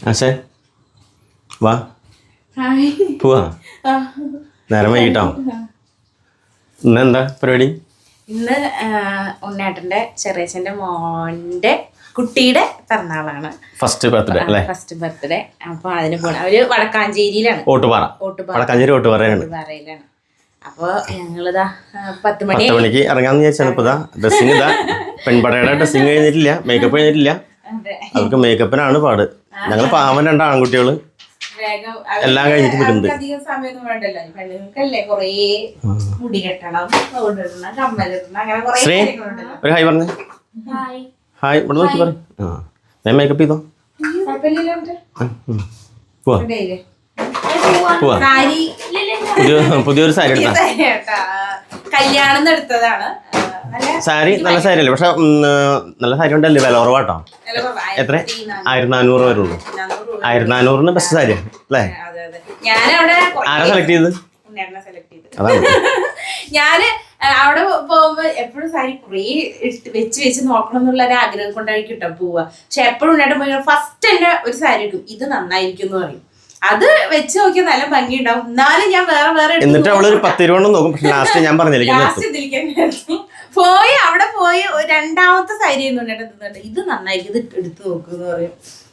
ആശേ വാ പോവാ നേരം വൈകിട്ടോ ഇന്നെന്താ പരിപാടി? ഇന്ന് ഉണ്ണേട്ടന്റെ ചെറിയച്ഛന്റെ മോന്റെ കുട്ടിയുടെ പിറന്നാളാണ്. ഫസ്റ്റ് ബർത്ത്ഡേ അല്ലേ? First birthday. അപ്പൊ അതിന് പോണം. അവര് വടക്കാഞ്ചേരിയിലാണ്. ഓട്ടുപാറ. വടക്കാഞ്ചേരി ഓട്ടുപാറയാണ്. അപ്പൊ ഞങ്ങളിതാ 10 മണിക്ക് ഇറങ്ങാന്ന് വിചാരിച്ചാണ്. ഇപ്പൊ ഡ്രസ്സിങ് പെൺപടയുടെ ഡ്രസ്സിങ് കഴിഞ്ഞിട്ടില്ല, മേക്കപ്പ് കഴിഞ്ഞിട്ടില്ല. അവർക്ക് മേക്കപ്പിനാണ് പാട്. ഞങ്ങൾ പാവൻ 2 ആൺകുട്ടികള് എല്ലാം കഴിഞ്ഞിട്ട് നിൽക്കുന്നത്. അധികം സമയമൊന്നും വേണ്ടല്ലോ, പെണ്ണുങ്ങൾക്കല്ലേ കൊറേ മുടി കെട്ടണം, കമ്മലിടണം, അങ്ങനെ കൊറേ കാര്യങ്ങളുണ്ടല്ലോ. ഒരു ഹായ് പറഞ്ഞേ. ഹായ് ഇവിടെ നോക്കി പറ. ഞാൻ മേക്കപ്പ് ചെയ്തോ? പുതിയൊരു സാരി എടുത്താ. കല്യാണം എടുത്തതാണ് സാരി. നല്ല സാരി അല്ലേ? പക്ഷെ നല്ല സാരി ഉണ്ടല്ലേ, വില കുറവാട്ടോ. എത്ര? 1400 വരെ ഉള്ളൂ. 1400 ബെസ്റ്റ് സാരി അല്ലേ? ആരാ സെലക്ട് ചെയ്തത്? അതാണ്. ഞാന് അവിടെ പോകുമ്പോ എപ്പോഴും സാരി കുറേ വെച്ച് നോക്കണം എന്നുള്ള ഒരു ആഗ്രഹം കൊണ്ടായിരിക്കും കേട്ടോ പോവുക. പക്ഷെ എപ്പോഴും ഉണ്ടായിട്ട് ഫസ്റ്റ് എന്നെ ഒരു സാരി എടുക്കും, ഇത് നന്നായിരിക്കും എന്ന് പറയും. അത് വെച്ച് നോക്കിയാൽ നല്ല ഭംഗി ഉണ്ടാവും. എന്നാലും ഞാൻ വേറെ എന്നിട്ട് അവള് 10 രൂപ നോക്കും. ലാസ്റ്റ് ഞാൻ പോയി അവിടെ പോയി 2ാമത്തെ സാരി തിന്നിട്ട് ഇത് നന്നായിരിക്കും, ഇത് എടുത്ത് നോക്കുന്നു പറയും.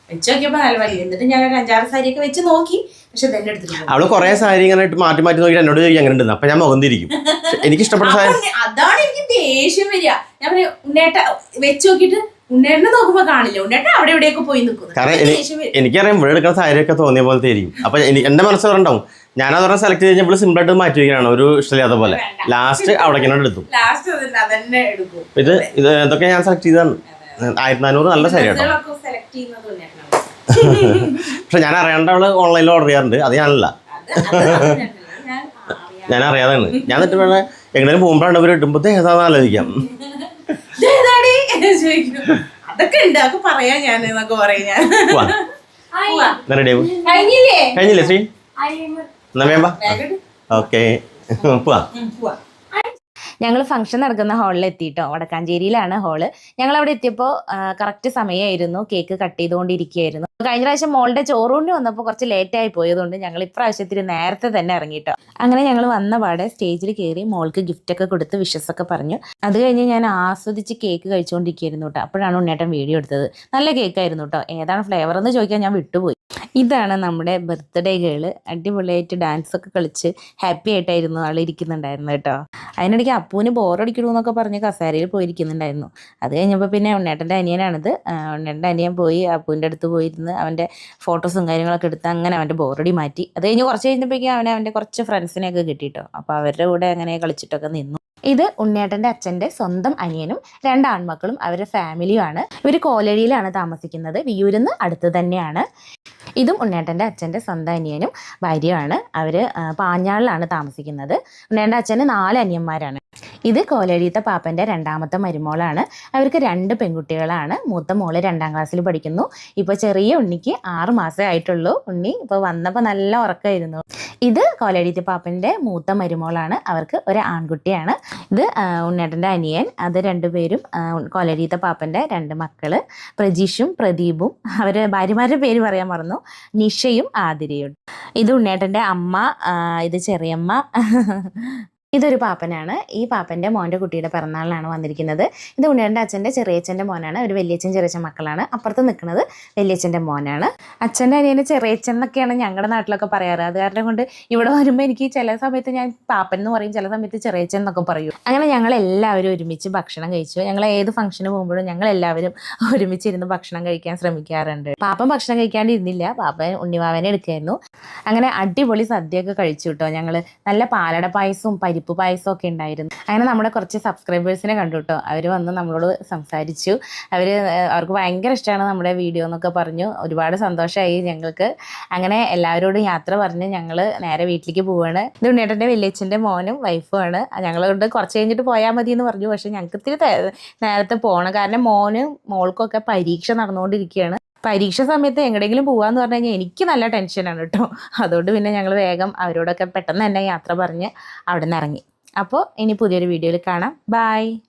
വെച്ച് നോക്കിയപ്പോ നല്ല ഭംഗി. എന്നിട്ട് ഞാൻ ഒരു 5-6 സാരിയൊക്കെ വെച്ച് നോക്കി. പക്ഷെ തന്നെ എടുത്തിട്ട് അവള് കൊറേ സാരി ഇങ്ങനെ മാറ്റി നോക്കി എന്നോട് അങ്ങനെ ഉണ്ട്. അപ്പൊ ഞാൻ മുഖം തിരിക്കും. എനിക്ക് ഇഷ്ടപ്പെട്ട സാരി അതാണ് എനിക്ക് ദേഷ്യം വരിക. ഞാൻ പറയും ഉണ്ണേട്ട വെച്ച് നോക്കിയിട്ട് ഉണ്ണേട്ടനെ നോക്കുമ്പോ കാണില്ല, ഉണ്ണേട്ട അവിടെ എവിടെയൊക്കെ പോയി നിൽക്കുന്നു. എനിക്കറിയാം ഇവിടെ എടുക്കുന്ന സാരിയൊക്കെ തോന്നിയ പോലത്തെ ആയിരിക്കും. അപ്പൊ എന്റെ മനസ്സ് പറഞ്ഞിട്ടുണ്ടാവും. ഞാനത് സെലക്ട് ചെയ്ത് കഴിഞ്ഞാൽ സിമ്പിൾ ആയിട്ട് മാറ്റി വയ്ക്കാനാണ്, ഒരു ഇഷ്ടമില്ലാത്ത പോലെ. ലാസ്റ്റ് അവിടെ എടുത്തു. ഇതൊക്കെ ഞാൻ സെലക്ട് ചെയ്തതാണ്. 1400 നല്ല സാരി കേട്ടോ. പക്ഷെ ഞാൻ അറിയാണ്ട് അവള് ഓൺലൈനിൽ ഓർഡർ ചെയ്യാറുണ്ട്. അത് ഞാനല്ല, ഞാൻ അറിയാതാണ്. ഞാൻ എന്നിട്ട് വേണം എങ്ങനെയും പോകുമ്പോഴാണ് ഇവർ ഇടുമ്പോ ഏതാന്ന് ആലോചിക്കാം. അതൊക്കെ ഉണ്ട്, അതൊക്കെ പറയാ ഞാൻ എന്നൊക്കെ പറയാ. കഴിഞ്ഞില്ലേ ശ്രീ? എന്നാ വേമ്പ. ഓക്കെ പോവാ. ഞങ്ങൾ ഫംഗ്ഷൻ നടക്കുന്ന ഹാളിൽ എത്തിയിട്ടോ. വടക്കാഞ്ചേരിയിലാണ് ഹാള്. ഞങ്ങൾ അവിടെ എത്തിയപ്പോൾ കറക്റ്റ് സമയമായിരുന്നു. കേക്ക് കട്ട് ചെയ്തുകൊണ്ടിരിക്കുകയായിരുന്നു. കഴിഞ്ഞ പ്രാവശ്യം മോളുടെ ചോറൂണ്ടി വന്നപ്പോൾ കുറച്ച് ലേറ്റായി പോയതുകൊണ്ട് ഞങ്ങൾ ഇപ്രാവശ്യത്തിൽ നേരത്തെ തന്നെ ഇറങ്ങിയിട്ടോ. അങ്ങനെ ഞങ്ങൾ വന്ന പാടെ സ്റ്റേജിൽ കയറി മോൾക്ക് ഗിഫ്റ്റൊക്കെ കൊടുത്ത് വിഷസൊക്കെ പറഞ്ഞു. അത് കഴിഞ്ഞ് ഞാൻ ആസ്വദിച്ച് കേക്ക് കഴിച്ചുകൊണ്ടിരിക്കുകയായിരുന്നു കേട്ടോ. അപ്പോഴാണ് ഉണ്ണേട്ടൻ വീഡിയോ എടുത്തത്. നല്ല കേക്കായിരുന്നു കേട്ടോ. ഏതാണ് ഫ്ലേവർ എന്ന് ചോദിക്കാൻ ഞാൻ വിട്ടുപോയി. ഇതാണ് നമ്മുടെ ബർത്ത്ഡേ ഗേള്. അടിപൊളിയായിട്ട് ഡാൻസൊക്കെ കളിച്ച് ഹാപ്പി ആയിട്ടായിരുന്നു ആൾ ഇരിക്കുന്നുണ്ടായിരുന്നു കേട്ടോ. അതിനിടയ്ക്ക് അപ്പൂന് ബോറടിക്കണമെന്നൊക്കെ പറഞ്ഞ് കസേരയിൽ പോയിരിക്കുന്നുണ്ടായിരുന്നു. അത് കഴിഞ്ഞപ്പോൾ പിന്നെ ഉണ്ണേട്ടൻ്റെ അനിയനാണിത്. ഉണ്ണേട്ടൻ്റെ അനിയൻ പോയി അപ്പൂൻ്റെ അടുത്ത് പോയിരുന്ന് അവൻ്റെ ഫോട്ടോസും കാര്യങ്ങളൊക്കെ എടുത്ത് അങ്ങനെ അവൻ്റെ ബോറടി മാറ്റി. അത് കഴിഞ്ഞ് കുറച്ച് കഴിഞ്ഞപ്പോഴേക്കും അവൻ്റെ കുറച്ച് ഫ്രണ്ട്സിനെയൊക്കെ കിട്ടിയിട്ടോ. അപ്പോൾ അവരുടെ കൂടെ അങ്ങനെ കളിച്ചിട്ടൊക്കെ നിന്നു. ഇത് ഉണ്ണേട്ടൻ്റെ അച്ഛൻ്റെ സ്വന്തം അനിയനും 2 ആൺമക്കളും അവരുടെ ഫാമിലിയുമാണ്. ഇവർ കോലഴിയിലാണ് താമസിക്കുന്നത്. വിയൂരിന്ന് അടുത്ത് തന്നെയാണ്. ഇതും ഉണ്ണേട്ടൻ്റെ അച്ഛൻ്റെ സ്വന്തം അനിയനും ഭാര്യയുമാണ്. അവർ പാഞ്ഞാളിലാണ് താമസിക്കുന്നത്. ഉണ്ണേട്ടൻ്റെ അച്ഛന് 4 അനിയന്മാരാണ്. ഇത് കോലഴിയത്തെ പാപ്പൻ്റെ 2ാമത്തെ മരുമോളാണ്. അവർക്ക് 2 പെൺകുട്ടികളാണ്. മൂത്ത മോള് 2ാം ക്ലാസ്സിൽ പഠിക്കുന്നു. ഇപ്പോൾ ചെറിയ ഉണ്ണിക്ക് 6 മാസമേ ആയിട്ടുള്ളൂ. ഉണ്ണി ഇപ്പോൾ വന്നപ്പോൾ നല്ല ഉറക്കമായിരുന്നു. ഇത് കോലഴിയത്തെ പാപ്പൻ്റെ മൂത്ത മരുമോളാണ്. അവർക്ക് ഒരു ആൺകുട്ടിയാണ്. ഇത് ഉണ്ണേട്ടൻ്റെ അനിയൻ. അത് 2 പേരും കോലഴിയത്തെ പാപ്പൻ്റെ 2 മക്കള്, പ്രജീഷും പ്രദീപും. അവരെ ഭാര്യമാരുടെ പേര് പറയാൻ മറന്നു, നിഷയും ആതിരയും. ഇത് ഉണ്ണേട്ടൻ്റെ അമ്മ. ഇത് ചെറിയമ്മ. ഇതൊരു പാപ്പനാണ്. ഈ പാപ്പൻ്റെ മോൻ്റെ കുട്ടിയുടെ പിറന്നാളിലാണ് വന്നിരിക്കുന്നത്. ഇത് ഉണ്ണേട്ടൻ്റെ അച്ഛൻ്റെ ചെറിയച്ഛൻ്റെ മോനാണ്. ഒരു വലിയച്ഛൻ ചെറിയച്ഛൻ മക്കളാണ്. അപ്പുറത്ത് നിൽക്കുന്നത് വലിയച്ഛൻ്റെ മോനാണ്. അച്ഛൻ്റെ അനിയന് ചെറിയച്ഛൻ എന്നൊക്കെയാണ് ഞങ്ങളുടെ നാട്ടിലൊക്കെ പറയാറ്. അത് കാരണം കൊണ്ട് ഇവിടെ വരുമ്പോൾ എനിക്ക് ചില സമയത്ത് ഞാൻ പാപ്പൻ എന്ന് പറയും, ചില സമയത്ത് ചെറിയച്ഛൻ എന്നൊക്കെ പറയും. അങ്ങനെ ഞങ്ങളെല്ലാവരും ഒരുമിച്ച് ഭക്ഷണം കഴിച്ചു. ഞങ്ങൾ ഏത് ഫംഗ്ഷന് പോകുമ്പോഴും ഞങ്ങളെല്ലാവരും ഒരുമിച്ചിരുന്ന് ഭക്ഷണം കഴിക്കാൻ ശ്രമിക്കാറുണ്ട്. പാപ്പൻ ഭക്ഷണം കഴിക്കാണ്ടിരുന്നില്ല. പാപ്പൻ ഉണ്ണിവാവനെ എടുക്കായിരുന്നു. അങ്ങനെ അടിപൊളി സദ്യയൊക്കെ കഴിച്ചു കേട്ടോ. ഞങ്ങൾ നല്ല പാലട പായസവും പരിപ്പ് പായസം ഒക്കെ ഉണ്ടായിരുന്നു. അങ്ങനെ നമ്മുടെ കുറച്ച് സബ്സ്ക്രൈബേഴ്സിനെ കണ്ടു കേട്ടോ. അവർ വന്ന് നമ്മളോട് സംസാരിച്ചു. അവർക്ക് ഭയങ്കര ഇഷ്ടമാണ് നമ്മുടെ വീഡിയോ എന്നൊക്കെ പറഞ്ഞു. ഒരുപാട് സന്തോഷമായി ഞങ്ങൾക്ക്. അങ്ങനെ എല്ലാവരോടും യാത്ര പറഞ്ഞ് ഞങ്ങൾ നേരെ വീട്ടിലേക്ക് പോവുകയാണ്. ഇത് ഉണ്ണേട്ടൻ്റെ വലിയച്ഛൻ്റെ മോനും വൈഫുമാണ്. ഞങ്ങളോട് കുറച്ച് കഴിഞ്ഞിട്ട് പോയാൽ മതി എന്ന് പറഞ്ഞു. പക്ഷേ ഞങ്ങൾക്ക് ഇത്തിരി നേരത്തെ പോകണം. കാരണം മോൾക്കൊക്കെ പരീക്ഷ നടന്നുകൊണ്ടിരിക്കുകയാണ്. പരീക്ഷ സമയത്ത് എങ്ങടെയെങ്കിലും പോകാമെന്ന് പറഞ്ഞു കഴിഞ്ഞാൽ എനിക്ക് നല്ല ടെൻഷനാണ് കേട്ടോ. അതുകൊണ്ട് പിന്നെ ഞങ്ങൾ വേഗം അവരോടൊക്കെ പെട്ടെന്ന് തന്നെ യാത്ര പറഞ്ഞ് അവിടെ നിന്ന് ഇറങ്ങി. അപ്പോൾ ഇനി പുതിയൊരു വീഡിയോയിൽ കാണാം. ബൈ.